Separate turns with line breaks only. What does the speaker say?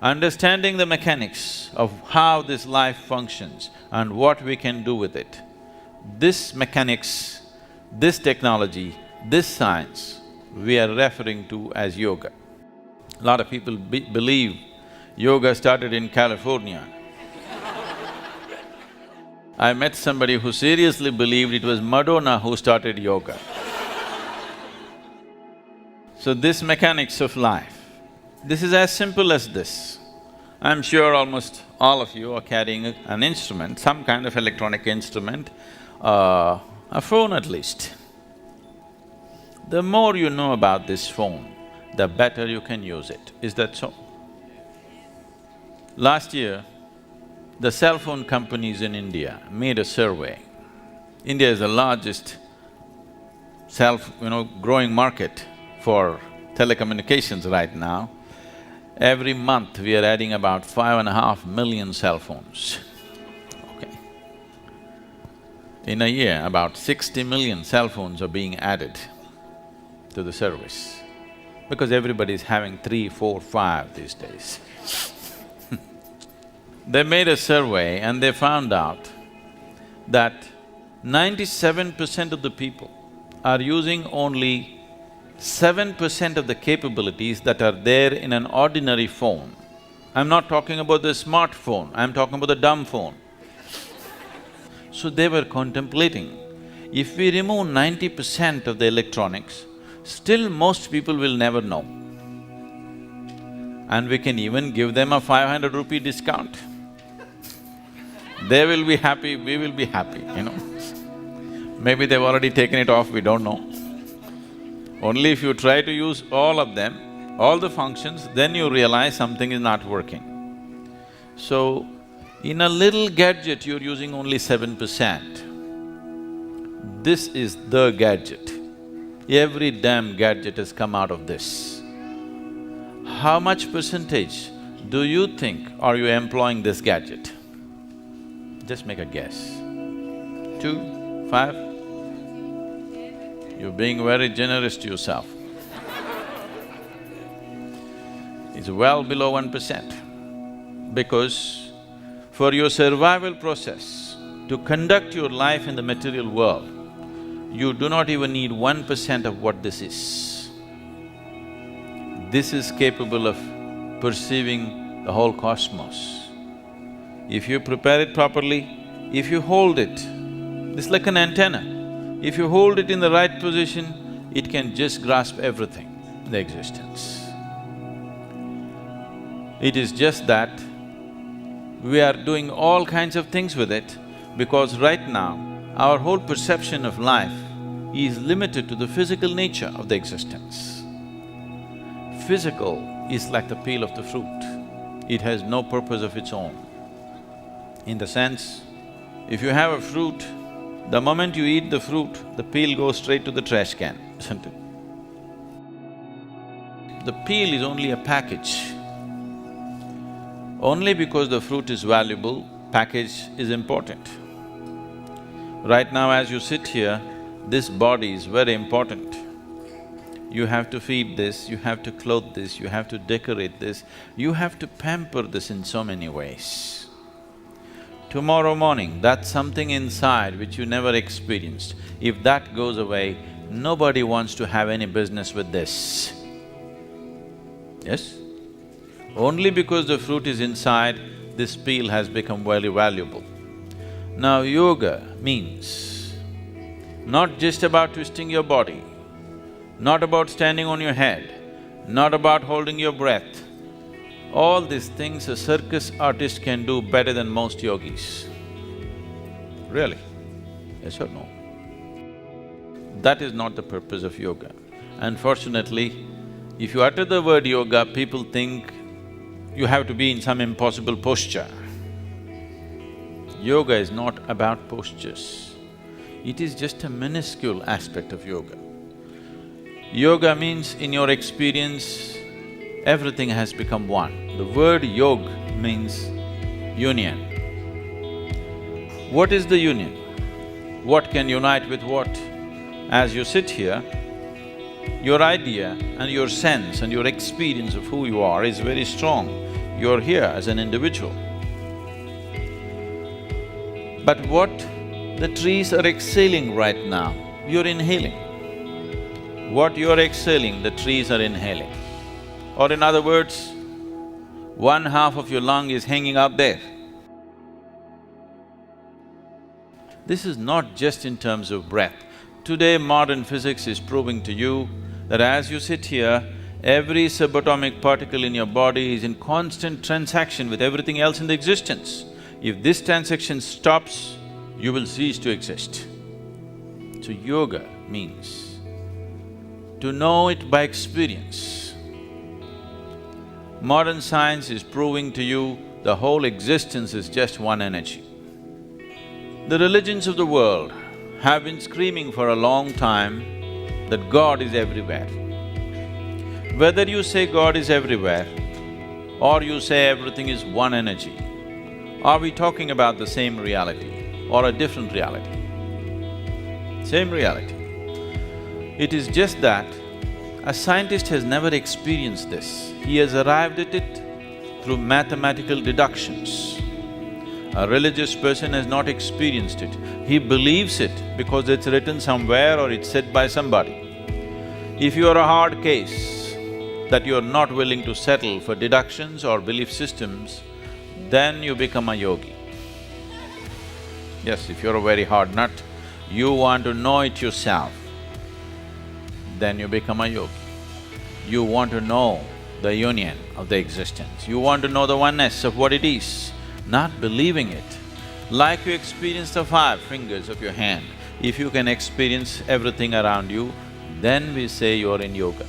Understanding the mechanics of how this life functions and what we can do with it, this mechanics, this technology, this science, we are referring to as yoga. A lot of people believe yoga started in California. I met somebody who seriously believed it was Madonna who started yoga. So this mechanics of life, this is as simple as this. I'm sure almost all of you are carrying an instrument, some kind of electronic instrument, a phone at least. The more you know about this phone, the better you can use it. Is that so? Last year, the cell phone companies in made a survey. India is the largest growing market for telecommunications right now. Every month we are adding about 5.5 million cell phones, okay. In a year, about 60 million cell phones are being added to the service, because everybody is having 3, 4, 5 these days. They made a survey and they found out that 97% of the people are using only 7% of the capabilities that are there in an ordinary phone. I'm not talking about the smartphone, I'm talking about the dumb phone. So they were contemplating, if we remove 90% of the electronics, still most people will never know. And we can even give them a 500 rupee discount. They will be happy, we will be happy, Maybe they've already taken it off, we don't know. Only if you try to use all of them, all the functions, then you realize something is not working. So, in a little gadget, you're using only 7%. This is the gadget. Every damn gadget has come out of this. How much percentage do you think are you employing this gadget? Just make a guess. 2, 5? You're being very generous to yourself. It's well below 1%. Because for your survival process, to conduct your life in the material world, you do not even need 1% of what this is. This is capable of perceiving the whole cosmos. If you prepare it properly, if you hold it, it's like an antenna. If you hold it in the right position, it can just grasp everything in the existence. It is just that we are doing all kinds of things with it because right now, our whole perception of life is limited to the physical nature of the existence. Physical is like the peel of the fruit. It has no purpose of its own. In the sense, if you have a fruit, the moment you eat the fruit, the peel goes straight to the trash can, isn't it? The peel is only a package. Only because the fruit is valuable, package is important. Right now as you sit here, this body is very important. You have to feed this, you have to clothe this, you have to decorate this, you have to pamper this in so many ways. Tomorrow morning, that's something inside which you never experienced. If that goes away, nobody wants to have any business with this. Yes? Only because the fruit is inside, this peel has become very valuable. Now, yoga means not just about twisting your body, not about standing on your head, not about holding your breath. All these things a circus artist can do better than most yogis. Really? Yes or no? That is not the purpose of yoga. Unfortunately, if you utter the word yoga, people think you have to be in some impossible posture. Yoga is not about postures. It is just a minuscule aspect of yoga. Yoga means, in your experience, everything has become one. The word yog means union. What is the union? What can unite with what? As you sit here, your idea and your sense and your experience of who you are is very strong. you're here as an individual. But what the trees are exhaling right now, you're inhaling. What you're exhaling, the trees are inhaling. Or in other words, one half of your lung is hanging out there. This is not just in terms of breath. Today, modern physics is proving to you that as you sit here, every subatomic particle in your body is in constant transaction with everything else in the existence. If this transaction stops, you will cease to exist. So yoga means to know it by experience. Modern science is proving to you the whole existence is just one energy. The religions of the world have been screaming for a long time that God is everywhere. Whether you say God is everywhere or you say everything is one energy, are we talking about the same reality or a different reality? Same reality. It is just that a scientist has never experienced this. He has arrived at it through mathematical deductions. A religious person has not experienced it. He believes it because it's written somewhere or it's said by somebody. If you are a hard case that you are not willing to settle for deductions or belief systems, then you become a yogi. Yes, if you're a very hard nut, you want to know it yourself, then you become a yogi. You want to know the union of the existence, you want to know the oneness of what it is, not believing it. Like you experience the 5 fingers of your hand, if you can experience everything around you, then we say you're in yoga.